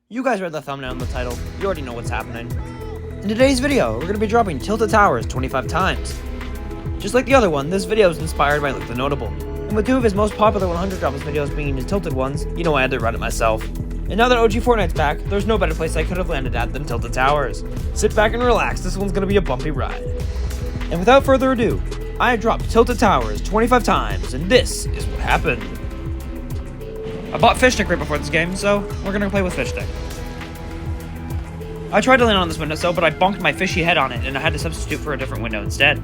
You guys read the thumbnail and the title, you already know what's happening. In today's video, we're going to be dropping Tilted Towers 25 times. Just like the other one, this video is inspired by Luke the Notable. And with two of his most popular 100 drops videos being his Tilted ones, you know I had to write it myself. And now that OG Fortnite's back, there's no better place I could have landed at than Tilted Towers. Sit back and relax, this one's going to be a bumpy ride. And without further ado, I dropped Tilted Towers 25 times, and this is what happened. I bought Fish Stick right before this game, so we're gonna play with Fish Stick. I tried to land on this windowsill, but I bonked my fishy head on it, and I had to substitute for a different window instead.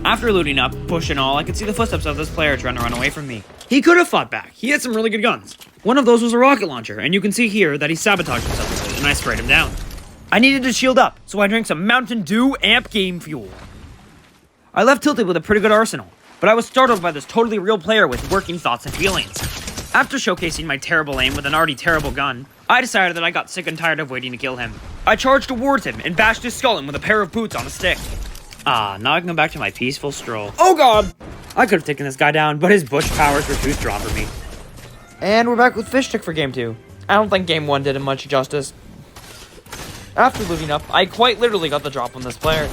After looting up, push and all, I could see the footsteps of this player trying to run away from me. He could have fought back. He had some really good guns. One of those was a rocket launcher, and you can see here that he sabotaged himself with it, and I sprayed him down. I needed to shield up, so I drank some Mountain Dew Amp Game Fuel. I left Tilted with a pretty good arsenal, but I was startled by this totally real player with working thoughts and feelings. After showcasing my terrible aim with an already terrible gun, I decided that I got sick and tired of waiting to kill him. I charged towards him and bashed his skull in with a pair of boots on a stick. Now I can go back to my peaceful stroll. Oh god! I could have taken this guy down, but his bush powers were too strong for me. And we're back with Fish Stick for Game 2. I don't think Game 1 did him much justice. After looting up, I quite literally got the drop on this player.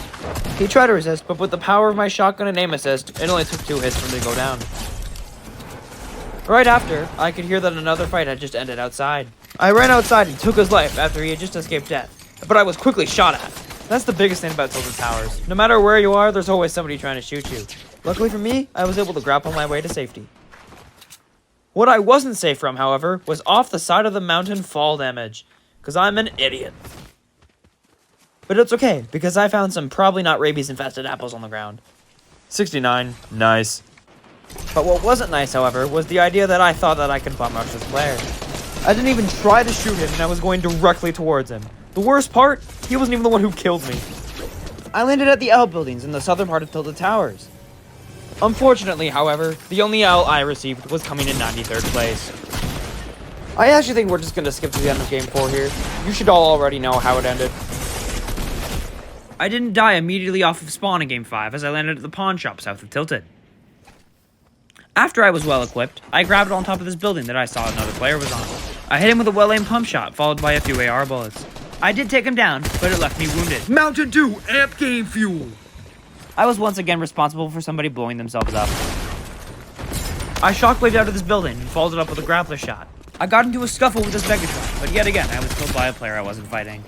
He tried to resist, but with the power of my shotgun and aim assist, it only took 2 hits for me to go down. Right after, I could hear that another fight had just ended outside. I ran outside and took his life after he had just escaped death, but I was quickly shot at. That's the biggest thing about Tilted Towers. No matter where you are, there's always somebody trying to shoot you. Luckily for me, I was able to grapple my way to safety. What I wasn't safe from, however, was off the side of the mountain fall damage, because I'm an idiot. But it's okay, because I found some probably not rabies-infested apples on the ground. 69. Nice. But what wasn't nice, however, was the idea that I thought that I could bum rush this player. I didn't even try to shoot him, and I was going directly towards him. The worst part? He wasn't even the one who killed me. I landed at the L buildings in the southern part of Tilted Towers. Unfortunately, however, the only L I received was coming in 93rd place. I actually think we're just going to skip to the end of Game 4 here. You should all already know how it ended. I didn't die immediately off of spawn in Game 5 as I landed at the pawn shop south of Tilted. After I was well equipped, I grabbed on top of this building that I saw another player was on. I hit him with a well-aimed pump shot, followed by a few AR bullets. I did take him down, but it left me wounded. Mountain Dew Amp Game Fuel! I was once again responsible for somebody blowing themselves up. I shockwaved out of this building and followed it up with a grappler shot. I got into a scuffle with this Megatron, but yet again I was killed by a player I wasn't fighting.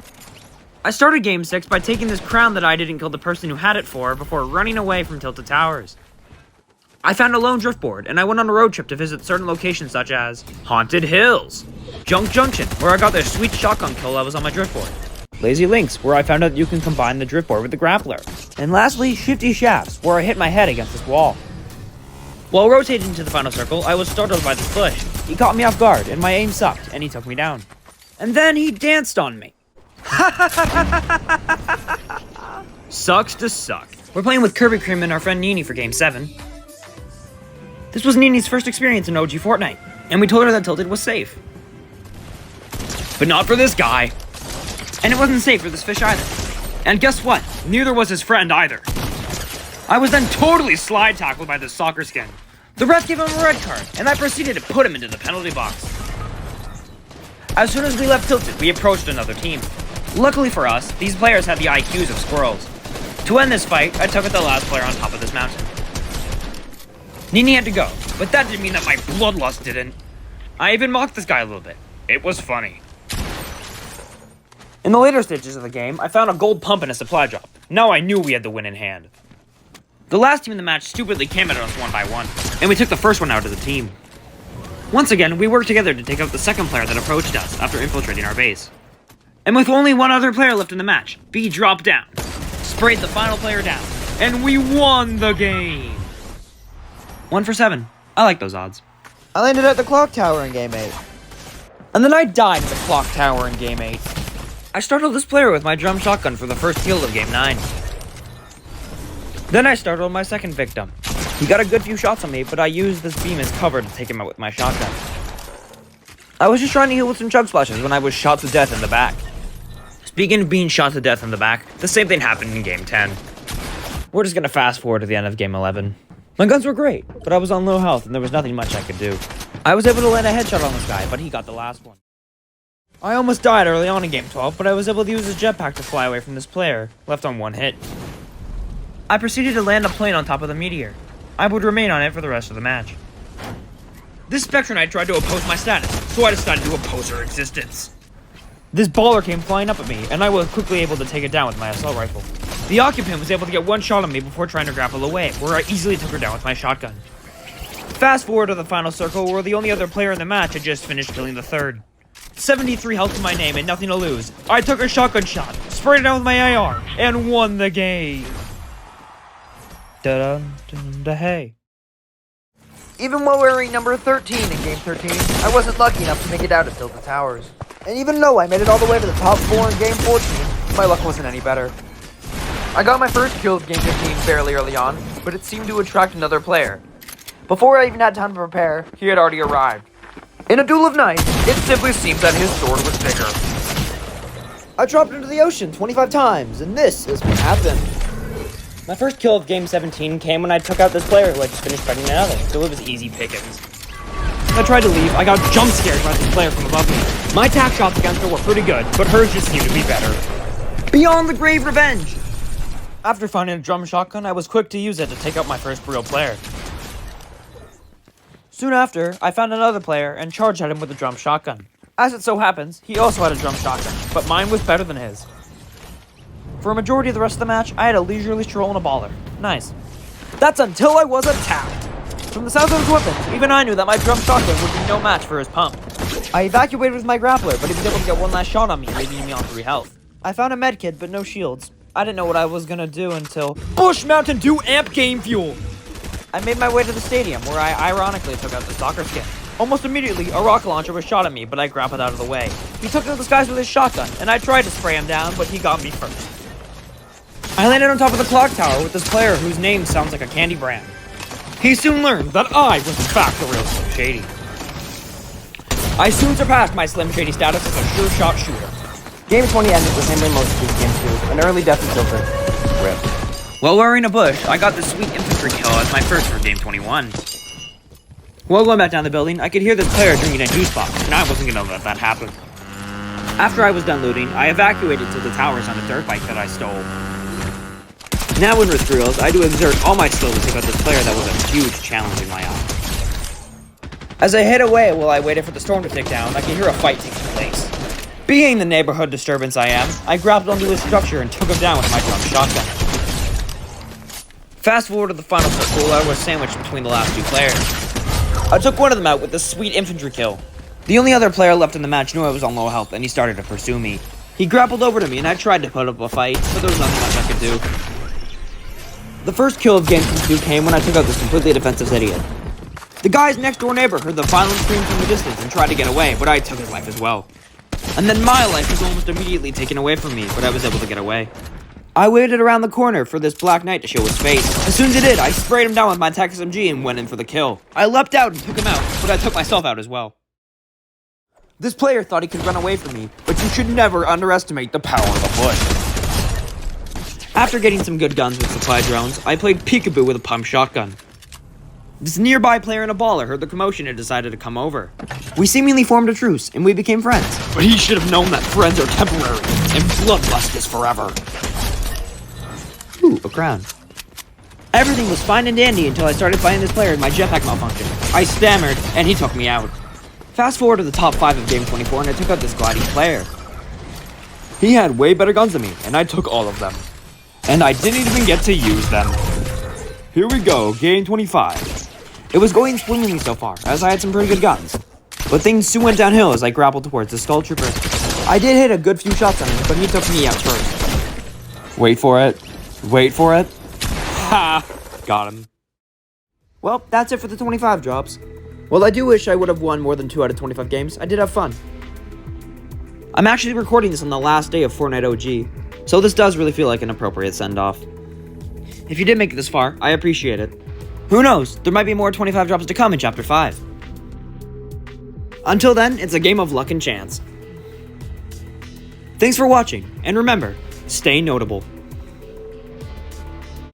I started Game 6 by taking this crown that I didn't kill the person who had it for before running away from Tilted Towers. I found a lone driftboard, and I went on a road trip to visit certain locations such as Haunted Hills, Junk Junction, where I got their sweet shotgun kill that was on my driftboard, Lazy Links, where I found out you can combine the driftboard with the grappler, and lastly, Shifty Shafts, where I hit my head against this wall. While rotating to the final circle, I was startled by this bush. He caught me off guard, and my aim sucked, and he took me down. And then he danced on me. Sucks to suck. We're playing with Kirby Cream and our friend Nini for Game 7. This was Nini's first experience in OG Fortnite, and we told her that Tilted was safe. But not for this guy. And it wasn't safe for this fish either. And guess what? Neither was his friend either. I was then totally slide tackled by this soccer skin. The ref gave him a red card, and I proceeded to put him into the penalty box. As soon as we left Tilted, we approached another team. Luckily for us, these players had the IQs of squirrels. To end this fight, I took out the last player on top of this mountain. Nini had to go, but that didn't mean that my bloodlust didn't. I even mocked this guy a little bit. It was funny. In the later stages of the game, I found a gold pump and a supply drop. Now I knew we had the win in hand. The last team in the match stupidly came at us one by one, and we took the first one out of the team. Once again, we worked together to take out the second player that approached us after infiltrating our base. And with only one other player left in the match, B dropped down, sprayed the final player down, and we won the game! 1 for 7. I like those odds. I landed at the clock tower in Game 8. And then I died at the clock tower in Game 8. I startled this player with my drum shotgun for the first kill of Game 9. Then I startled my second victim. He got a good few shots on me, but I used this beam as cover to take him out with my shotgun. I was just trying to heal with some chug splashes when I was shot to death in the back. Speaking of being shot to death in the back, the same thing happened in Game 10. We're just gonna fast forward to the end of Game 11. My guns were great, but I was on low health and there was nothing much I could do. I was able to land a headshot on this guy, but he got the last one. I almost died early on in Game 12, but I was able to use his jetpack to fly away from this player, left on one hit. I proceeded to land a plane on top of the meteor. I would remain on it for the rest of the match. This Spectre Knight tried to oppose my status, so I decided to oppose her existence. This baller came flying up at me, and I was quickly able to take it down with my assault rifle. The occupant was able to get one shot on me before trying to grapple away, where I easily took her down with my shotgun. Fast forward to the final circle, where the only other player in the match had just finished killing the third. 73 health to my name and nothing to lose. I took a shotgun shot, sprayed it down with my AR, and won the game. Da-da-da-da-hey. Even while wearing number 13 in Game 13, I wasn't lucky enough to make it out of Tilted Towers. And even though I made it all the way to the top 4 in Game 14, my luck wasn't any better. I got my first kill of Game 15 fairly early on, but it seemed to attract another player. Before I even had time to prepare, he had already arrived. In a duel of knives, it simply seemed that his sword was bigger. I dropped into the ocean 25 times, and this is what happened. My first kill of Game 17 came when I took out this player who had just finished fighting another, so it was easy pickings. When I tried to leave, I got jump scared by this player from above me. My tack shots against her were pretty good, but hers just seemed to be better. Beyond the Grave Revenge! After finding a drum shotgun, I was quick to use it to take out my first real player. Soon after, I found another player and charged at him with a drum shotgun. As it so happens, he also had a drum shotgun, but mine was better than his. For a majority of the rest of the match, I had a leisurely stroll and a baller. Nice. That's until I was attacked! From the sounds of his weapons, even I knew that my drum shotgun would be no match for his pump. I evacuated with my grappler, but he was able to get one last shot on me, leaving me on 3 health. I found a medkit, but no shields. I didn't know what I was gonna do until Bush Mountain Dew Amp Game Fuel! I made my way to the stadium, where I ironically took out the soccer skin. Almost immediately, a rocket launcher was shot at me, but I grappled out of the way. He took to the skies with his shotgun, and I tried to spray him down, but he got me first. I landed on top of the clock tower with this player whose name sounds like a candy brand. He soon learned that I was in fact the real Slim Shady. I soon surpassed my Slim Shady status as a sure shot shooter. Game 20 ended the same way most of these games do, an early death in Tilted. RIP. While wearing a bush, I got this sweet infantry kill as my first for Game 21. While going back down the building, I could hear this player drinking a juice box, and I wasn't gonna let that happen. After I was done looting, I evacuated to the towers on a dirt bike that I stole. Now in Risk Reels, I had to exert all my skill to take out this player that was a huge challenge in my eyes. As I hid away while I waited for the storm to tick down, I could hear a fight taking place. Being the neighborhood disturbance I am, I grappled onto his structure and took him down with my drum shotgun. Fast forward to the final circle, I was sandwiched between the last 2 players. I took one of them out with a sweet infantry kill. The only other player left in the match knew I was on low health, and he started to pursue me. He grappled over to me, and I tried to put up a fight, but there was nothing much I could do. The first kill of Game 22 came when I took out this completely defensive idiot. The guy's next door neighbor heard the violent scream from the distance and tried to get away, but I took his life as well. And then my life was almost immediately taken away from me, but I was able to get away. I waited around the corner for this Black Knight to show his face. As soon as he did, I sprayed him down with my Tech SMG and went in for the kill. I leapt out and took him out, but I took myself out as well. This player thought he could run away from me, but you should never underestimate the power of a bush. After getting some good guns with supply drones, I played peekaboo with a pump shotgun. This nearby player and a baller heard the commotion and decided to come over. We seemingly formed a truce, and we became friends. But he should have known that friends are temporary, and bloodlust is forever. Ooh, a crown. Everything was fine and dandy until I started fighting this player and my jetpack malfunctioned. I stammered, and he took me out. Fast forward to the top 5 of Game 24, and I took out this gliding player. He had way better guns than me, and I took all of them. And I didn't even get to use them. Here we go, Game 25. It was going swimmingly so far, as I had some pretty good guns. But things soon went downhill as I grappled towards the Skull Trooper. I did hit a good few shots on him, but he took me out first. Wait for it. Wait for it. Ha! Got him. Well, that's it for the 25 drops. While I do wish I would have won more than 2 out of 25 games, I did have fun. I'm actually recording this on the last day of Fortnite OG, so this does really feel like an appropriate send-off. If you did make it this far, I appreciate it. Who knows, there might be more 25 drops to come in Chapter 5. Until then, it's a game of luck and chance. Thanks for watching, and remember, stay notable.